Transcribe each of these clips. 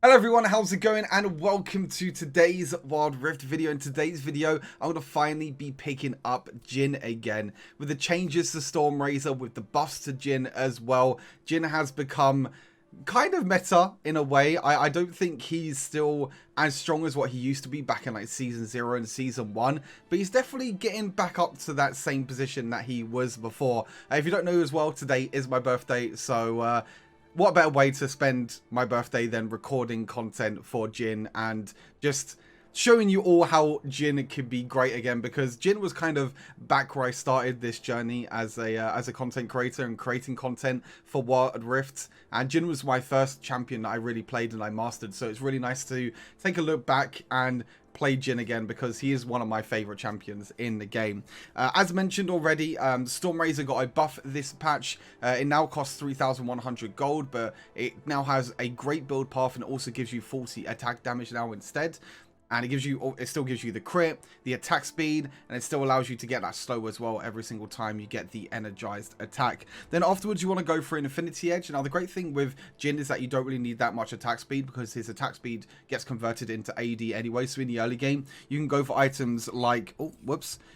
Hello everyone, how's it going? And welcome to today's Wild Rift video. In today's video, I'm going to finally be picking up Jhin again. With the changes to Stormrazor, with the buffs to Jhin as well, Jhin has become kind of meta in a way. I don't think he's still as strong as what he used to be back in like Season 0 and Season 1. But he's definitely getting back up to that same position that he was before. If you don't know as well, today is my birthday, so what better way to spend my birthday than recording content for Jhin and just showing you all how Jhin can be great again, because Jhin was kind of back where I started this journey as a content creator and creating content for Wild Rift, and Jhin was my first champion that I really played and I mastered, so it's really nice to take a look back and play Jhin again, because he is one of my favorite champions in the game. As mentioned already, Stormrazor got a buff this patch. It now costs 3,100 gold, but it now has a great build path and it also gives you 40 attack damage now instead. And it still gives you the crit, the attack speed, and it still allows you to get that slow as well every single time you get the energized attack. Then afterwards, you want to go for an Infinity Edge. Now, the great thing with Jhin is that you don't really need that much attack speed, because his attack speed gets converted into AD anyway. So in the early game, you can go for items like, you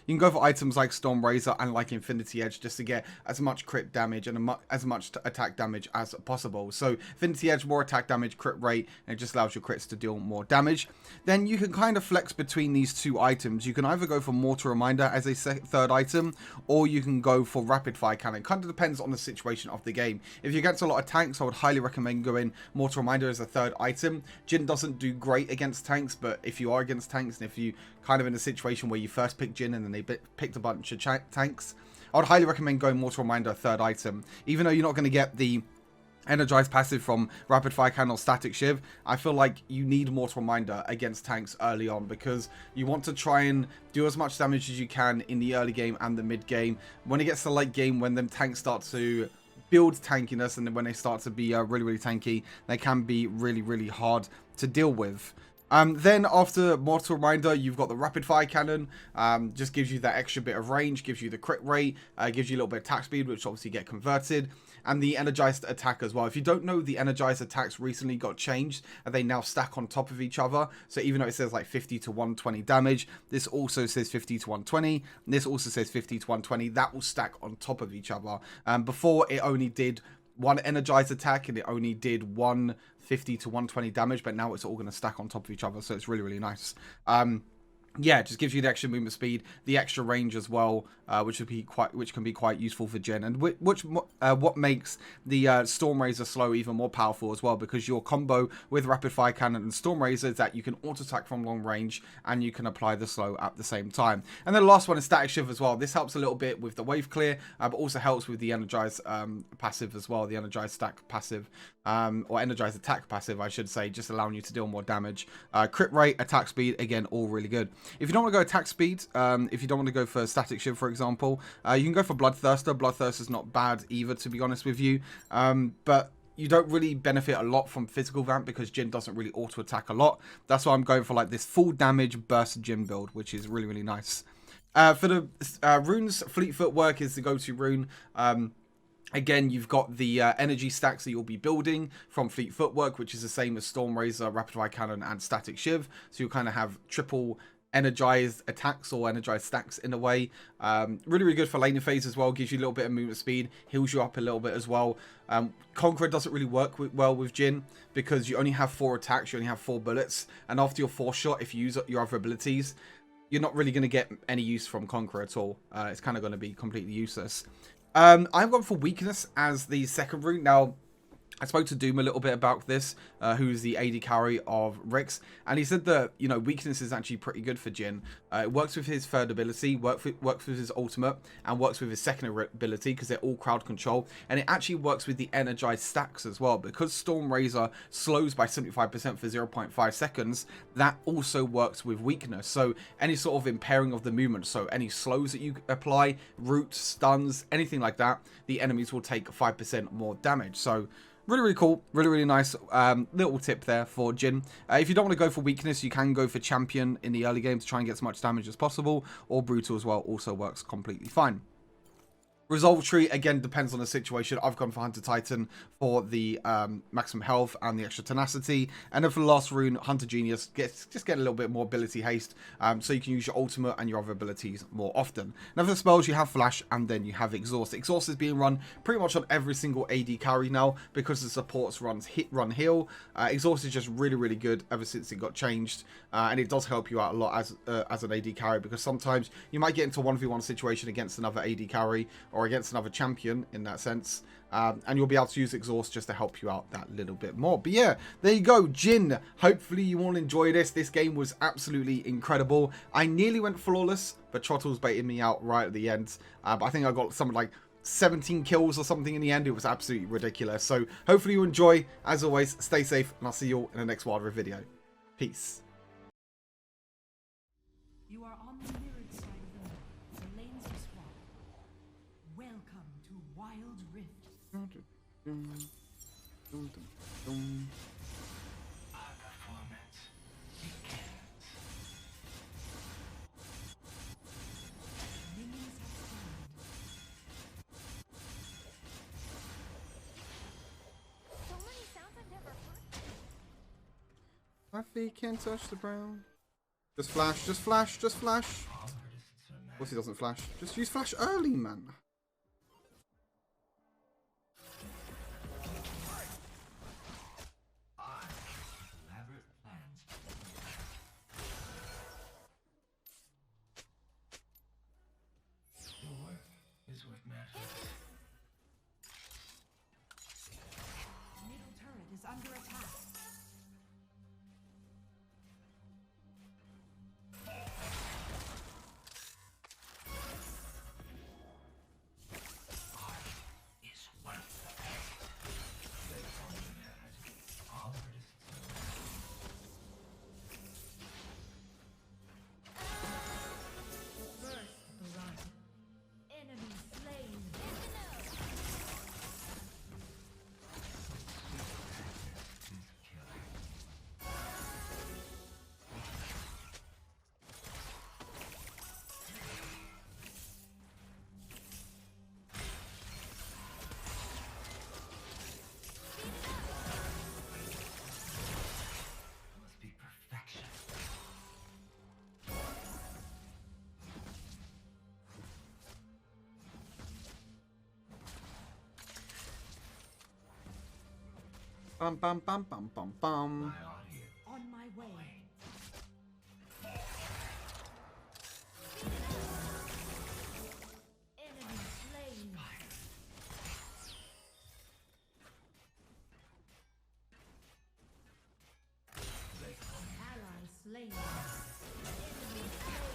can go for items like Stormrazor and like Infinity Edge, just to get as much crit damage and as much attack damage as possible. So Infinity Edge, more attack damage, crit rate, and it just allows your crits to deal more damage. Then you can kind of flex between these two items. You can either go for Mortal Reminder as a third item, or you can go for Rapid Fire Cannon. It kind of depends on the situation of the game. If you're against a lot of tanks, I would highly recommend going Mortal Reminder as a third item. Jhin doesn't do great against tanks, but if you are against tanks, and if you kind of in a situation where you first pick Jhin and then they picked a bunch of tanks, I would highly recommend going Mortal Reminder third item. Even though you're not going to get the energized passive from Rapid Fire Cannon or Static Shiv, I feel like you need Mortal Reminder against tanks early on, because you want to try and do as much damage as you can in the early game and the mid game. When it gets to the late game, when them tanks start to build tankiness, and then when they start to be really tanky, they can be really hard to deal with. Then after Mortal Reminder, you've got the Rapid Fire Cannon. Just gives you that extra bit of range, gives you the crit rate, gives you a little bit of attack speed, which obviously get converted, and the energized attack as well. If you don't know, the energized attacks recently got changed, and they now stack on top of each other. So even though it says like 50 to 120 damage, this also says 50 to 120, and this also says 50 to 120. That will stack on top of each other. Before, it only did one energized attack and it only did 150 to 120 damage, but now it's all going to stack on top of each other, so it's really nice. Yeah, it just gives you the extra movement speed, the extra range as well, which can be quite useful for Jhin, and what makes the Stormrazor slow even more powerful as well, because your combo with Rapid Fire Cannon and Stormrazor is that you can auto attack from long range and you can apply the slow at the same time. And then the last one is Static Shiv as well. This helps a little bit with the wave clear, but also helps with the energized passive as well, the energized stack passive, or energized attack passive, I should say, just allowing you to deal more damage. Crit rate, attack speed, again, all really good. If you don't want to go attack speed, if you don't want to go for Static Shiv, for example, you can go for Bloodthirster. Bloodthirster's not bad either, to be honest with you, but you don't really benefit a lot from physical vamp, because Jhin doesn't really auto attack a lot. That's why I'm going for like this full damage burst Jhin build, which is really nice. For the runes, Fleet Footwork is the go-to rune. Again, you've got the energy stacks that you'll be building from Fleet Footwork, which is the same as Stormrazor, Rapid Fire Cannon, and Static Shiv. So you'll kind of have triple energized attacks or energized stacks in a way. Really good for laning phase as well. Gives you a little bit of movement speed, heals you up a little bit as well. Conqueror doesn't really work well with Jhin, because you only have 4 attacks, you only have 4 bullets, and after your 4th shot, if you use your other abilities, you're not really going to get any use from Conqueror at all. It's kind of going to be completely useless. I've gone for Weakness as the second rune. Now, I spoke to Doom a little bit about this, who's the AD carry of Rix, and he said that, you know, Weakness is actually pretty good for Jhin. It works with his third ability, works with his ultimate, and works with his second ability, because they're all crowd control, and it actually works with the energized stacks as well, because Stormrazor slows by 75% for 0.5 seconds. That also works with Weakness, so any sort of impairing of the movement, so any slows that you apply, roots, stuns, anything like that, the enemies will take 5% more damage. So really cool, really nice little tip there for Jhin. If you don't want to go for Weakness, you can go for Champion in the early game to try and get as much damage as possible, or Brutal as well also works completely fine. Resolve tree, again, depends on the situation. I've gone for Hunter Titan for the maximum health and the extra tenacity. And then for the last rune, Hunter Genius, just get a little bit more ability haste, so you can use your ultimate and your other abilities more often. Now for the spells, you have Flash and then you have Exhaust. Exhaust is being run pretty much on every single AD carry now because the supports run heal. Exhaust is just really, really good ever since it got changed. And it does help you out a lot as an AD carry, because sometimes you might get into a 1v1 situation against another AD carry or against another champion in that sense. And you'll be able to use Exhaust just to help you out that little bit more. But yeah, there you go, Jhin. Hopefully you all enjoy this. This game was absolutely incredible. I nearly went flawless, but Trottles baited me out right at the end. But I think I got something like 17 kills or something in the end. It was absolutely ridiculous. So hopefully you enjoy. As always, stay safe, and I'll see you all in the next Wild Rift video. Peace. You are on the mirrored side of the map. The lanes are swapped. Welcome to Wild Rift. Our performance begins. Minions have spawned. So many sounds I've never heard. My feet can't touch the ground. Just flash, just flash, just flash. Of course he doesn't flash. Just use flash early, man. Elaborate plans. Your work is what matters. Middle turret is under attack. Is worth the pain. They call me mad. All artists First blood. Enemy slain. is killing. Must be perfection. Bum bum bum bum bum bum. My audience. On my way. Enemy slain. Ally slain. Enemy slain.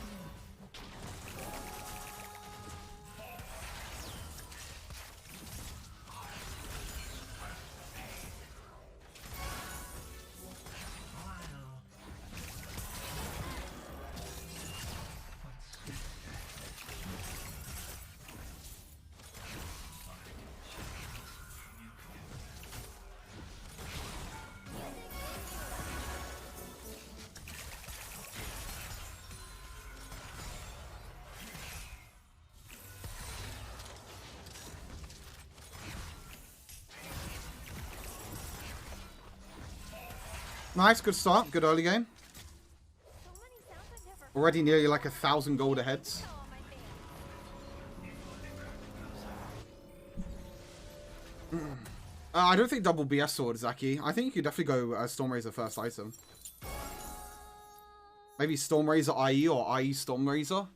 Nice, good start, good early game. So many sounds I've never heard. Already nearly like 1,000 gold ahead. All my fans. I don't think double BS sword, Zaki. I think you could definitely go Stormrazor first item. Maybe Stormrazor IE or IE Stormrazor.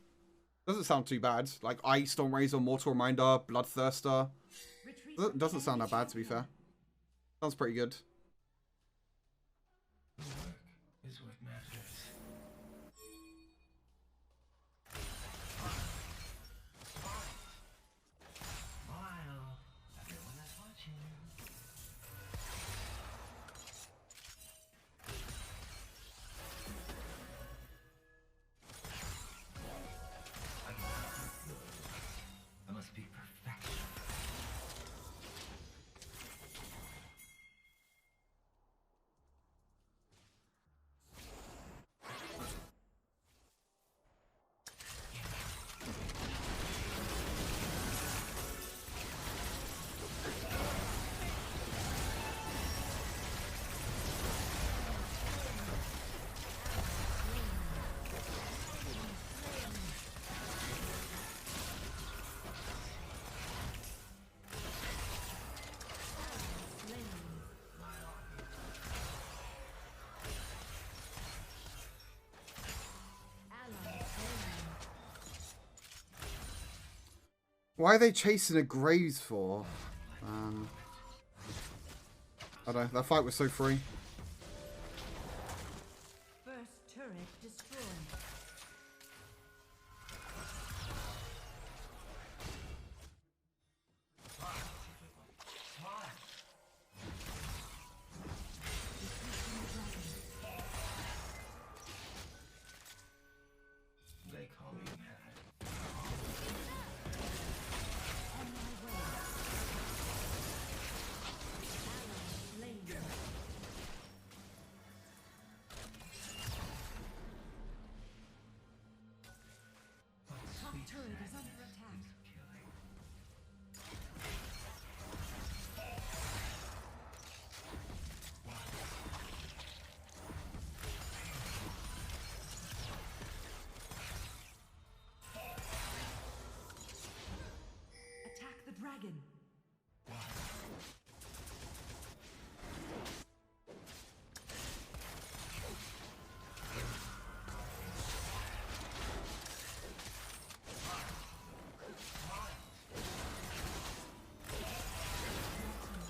Doesn't sound too bad. Like IE Stormrazor, Mortal Reminder, Bloodthirster. Retreat. Doesn't sound that bad, to be fair. Sounds pretty good. Your work is what matters. Smile. Everyone is watching. I must be perfection. Why are they chasing a Graves for? I don't know. That fight was so free. First turret destroyed. They call me mad. On my way. Ally slain. Top turret is under attack. Attack the dragon.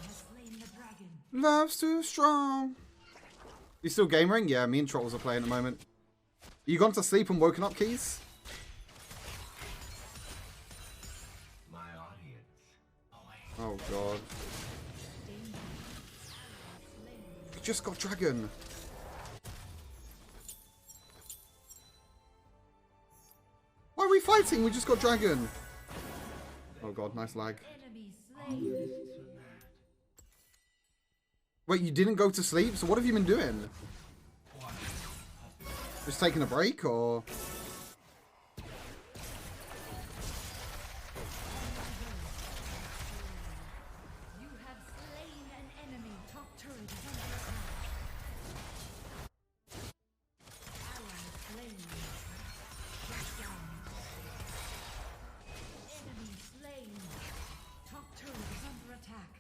Has slain the dragon. Love's too strong. You still gamering? Yeah, me and Trolls are playing at the moment. You gone to sleep and woken up, Keys? My audience. Oh god. We just got dragon. Why are we fighting? We just got dragon. Oh god, nice lag. Enemy slain. Wait, you didn't go to sleep? So what have you been doing? Just taking a break, or? You have slain an enemy. Top turret is under attack. Ally slain. Shut down. Enemy slain. Top turret is under attack.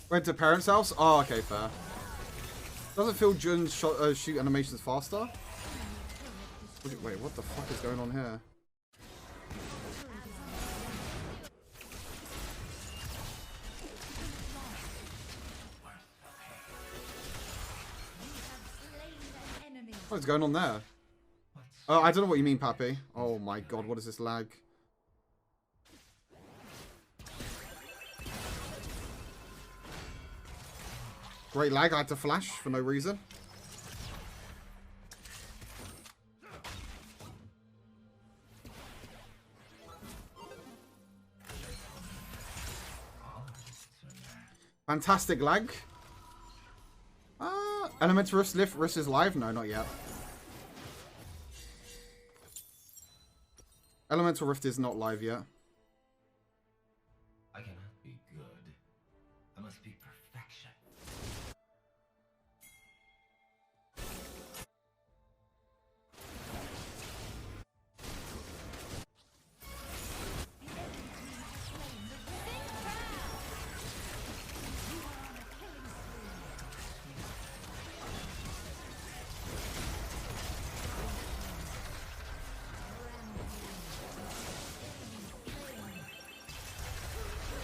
Went to parents' house? Oh, okay, fair. Doesn't feel Jin's shoot animations faster? Wait, what the fuck is going on here? What's going on there? Oh, I don't know what you mean, Pappy. Oh my god, what is this lag? Great lag, I had to flash for no reason. Fantastic lag. Elemental Rift is live? No, not yet. Elemental Rift is not live yet. I cannot be good. I must be perfection.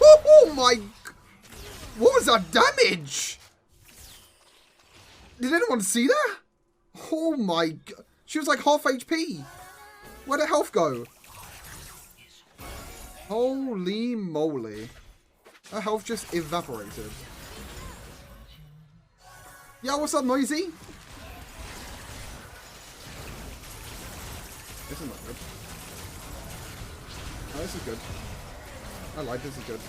Oh my... What was that damage? Did anyone see that? Oh my god. She was like half HP. Where'd her health go? Holy moly. Her health just evaporated. Yeah, what's up, Noisy? This is not good. Oh, this is good. I like this is good.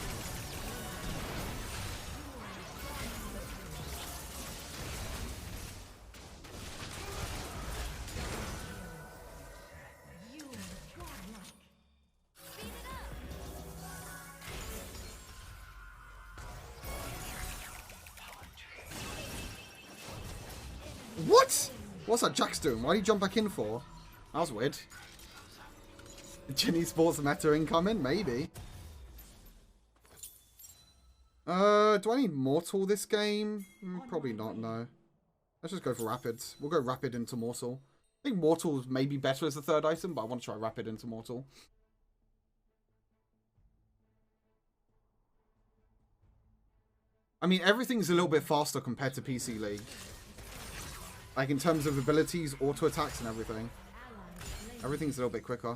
You are godlike. What? What's that Jack's doing? Why did he jump back in for? That was weird. Ginny Sports meta incoming? Maybe. Do I need Mortal this game? Probably not, no. Let's just go for Rapids. We'll go Rapid into Mortal. I think Mortal is maybe better as the third item, but I want to try Rapid into Mortal. I mean, everything's a little bit faster compared to PC League. Like, in terms of abilities, auto attacks, and everything. Everything's a little bit quicker.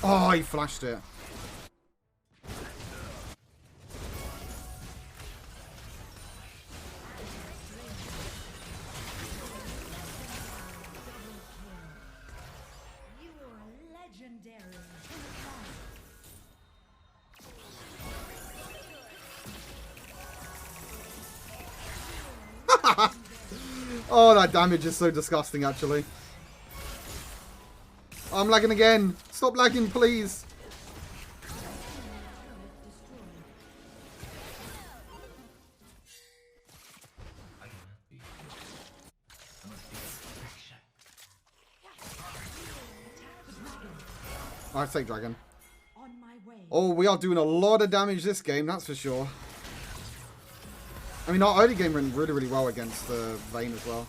Oh, he flashed it. You are legendary. Oh, that damage is so disgusting, actually. I'm lagging again. Stop lagging, please. I take dragon. On my way. Oh, we are doing a lot of damage this game, that's for sure. I mean, our early game went really, really well against the Vayne as well.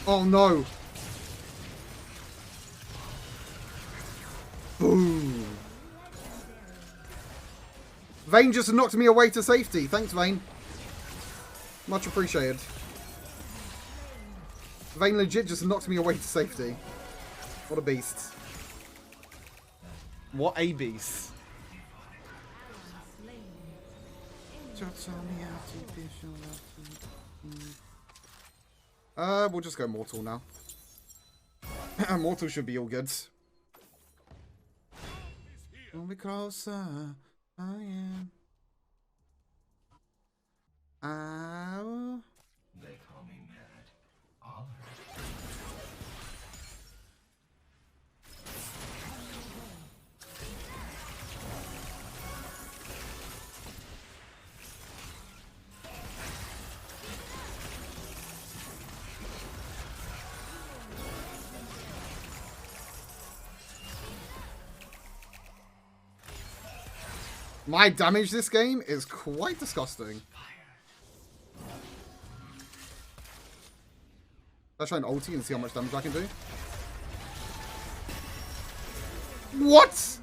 Oh no! Boom! Vayne just knocked me away to safety. Thanks, Vayne. Much appreciated. Vayne legit just knocked me away to safety. What a beast. What a beast. We'll just go Mortal now. Mortal should be all good. Pull me closer, I am. Ow. They call me mad. All right. My damage this game is quite disgusting. Let's try an ulti and see how much damage I can do. What?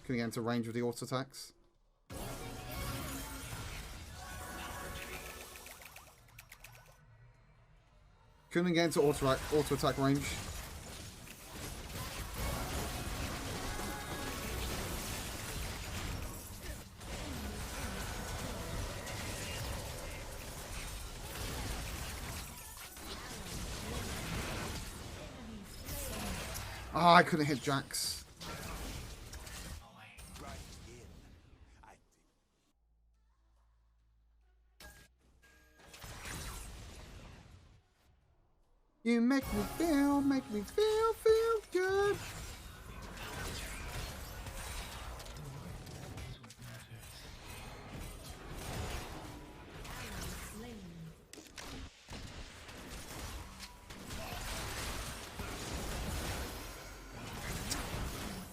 Can get into range with the auto attacks. Couldn't get into auto attack range. Ah, I couldn't hit Jax. You make me feel good.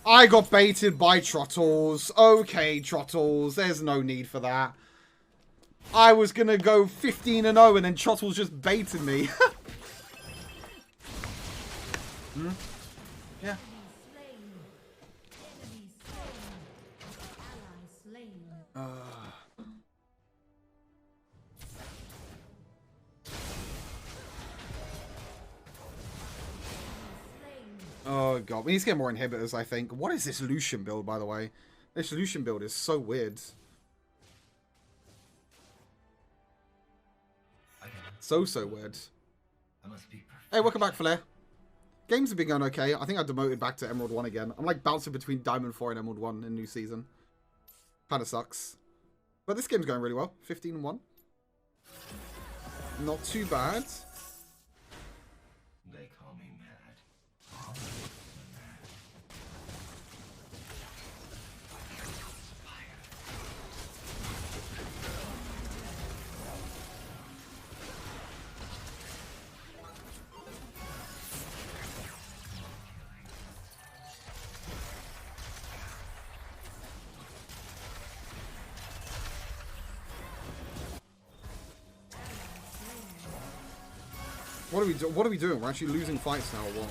I got baited by Trottles. Okay, Trottles, there's no need for that. I was gonna go 15-0 and then Trottles just baited me. Hmm? Yeah. Oh god, we need to get more inhibitors, I think. What is this Lucian build, by the way? This Lucian build is so weird. So weird. I must be perfect. Hey, welcome back, Flair. Games have been going okay. I think I demoted back to Emerald 1 again. I'm like bouncing between Diamond 4 and Emerald 1 in new season. Kind of sucks. But this game's going really well. 15-1. Not too bad. They call me mad. What are we doing? We're actually losing fights now, or what?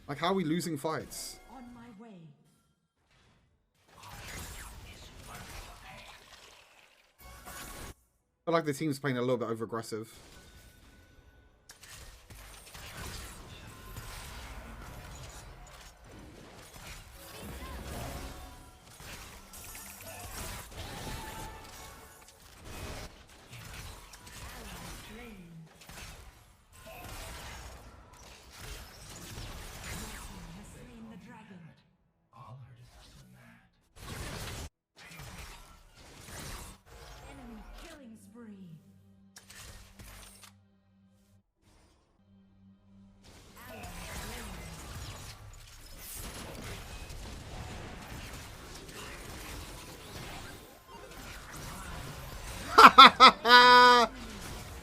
Like, how are we losing fights? On my way. I feel like the team's playing a little bit over-aggressive. All artists are mad. Enemy killing spree.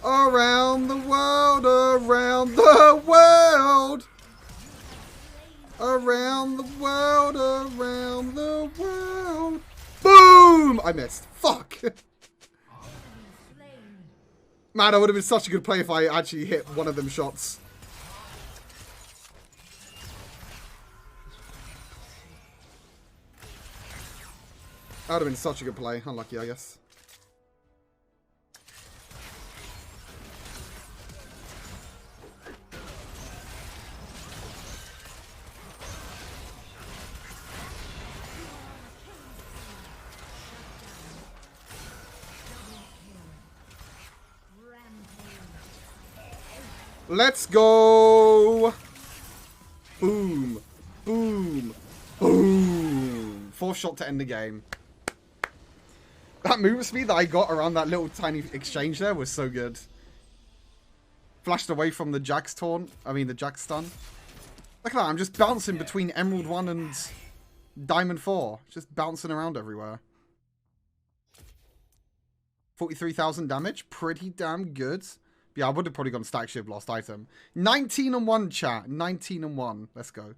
Around the world, around the world. Around the world, around the world. Boom! I missed. Fuck. Man, that would have been such a good play if I actually hit one of them shots. That would have been such a good play. Unlucky, I guess. Let's go! Boom. Boom. Boom. Fourth shot to end the game. That movement speed that I got around that little tiny exchange there was so good. Flashed away from the Jax taunt. I mean, the Jax stun. Look at that. I'm just bouncing between Emerald 1 and Diamond 4. Just bouncing around everywhere. 43,000 damage. Pretty damn good. Yeah, I would have probably gone stack ship lost item. 19-1, chat. 19-1. Let's go.